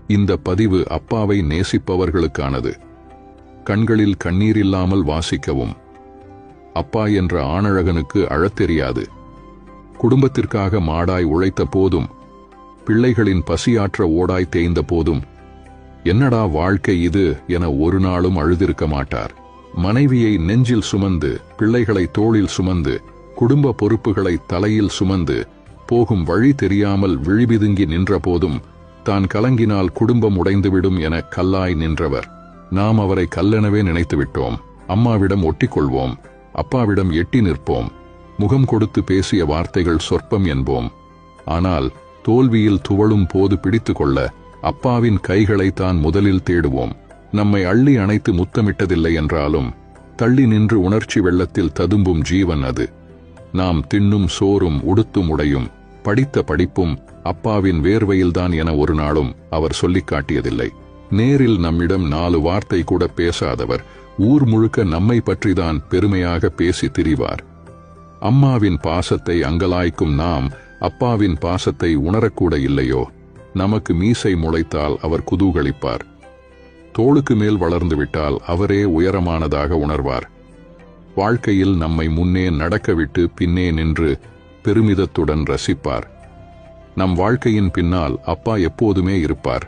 இந்த பதிவு அப்பாவை நேசிப்பவர்களுக்கானது. கண்களில் கண்ணீர் இல்லாமல் வாசிக்கவும். அப்பா என்ற ஆணழகனுக்கு அழத் தெரியாது. குடும்பத்திற்காக மாடாய் உழைத்த போதும், பிள்ளைகளின் பசியாற்ற ஓடாய் தேய்ந்த போதும், என்னடா வாழ்க்கை இது என ஒரு நாளும் அழுதிருக்க மாட்டார். மனைவியை நெஞ்சில் சுமந்து, பிள்ளைகளை தோளில் சுமந்து, குடும்ப பொறுப்புகளை தலையில் சுமந்து, போகும் வழி தெரியாமல் விழிபிதுங்கி நின்ற போதும், தான் கலங்கினால் குடும்பம் உடைந்துவிடும் என கல்லாய் நின்றவர். நாம் அவரை கல்லெனவே நினைத்துவிட்டோம். அம்மாவிடம் ஒட்டிக்கொள்வோம், அப்பாவிடம் எட்டி நிற்போம், முகம் கொடுத்து பேசிய வார்த்தைகள் சொற்பம் என்போம். ஆனால் தோல்வியில் துவளும் போது பிடித்து கொள்ள அப்பாவின் கைகளை தான் முதலில் தேடுவோம். நம்மை அள்ளி அணைத்து முத்தமிட்டதில்லை என்றாலும் தள்ளி நின்று உணர்ச்சி வெள்ளத்தில் ததும்பும் ஜீவன் அது. நாம் தின்னும் சோறும் உடுத்தும் உடையும் படித்த படிப்பும் அப்பாவின் வேர்வையில்தான் என ஒரு நாளும் அவர் சொல்லிக் காட்டியதில்லை. நேரில் நம்மிடம் 4 வார்த்தை கூட பேசாதவர் ஊர் முழுக்க நம்மை பற்றிதான் பெருமையாக பேசி திரிவார். அம்மாவின் பாசத்தை அங்கலாய்க்கும் நாம் அப்பாவின் பாசத்தை உணரக்கூட இல்லையோ? நமக்கு மீசை முளைத்தால் அவர் குதூகலிப்பார். தோளுக்கு மேல் வளர்ந்துவிட்டால் அவரே உயரமானதாக உணர்வார். வாழ்க்கையில் நம்மை முன்னே நடக்கவிட்டு பின்னே நின்று பெருமிதத்துடன் ரசிப்பார். நம் வாழ்க்கையின் பின்னால் அப்பா எப்போதுமே இருப்பார்.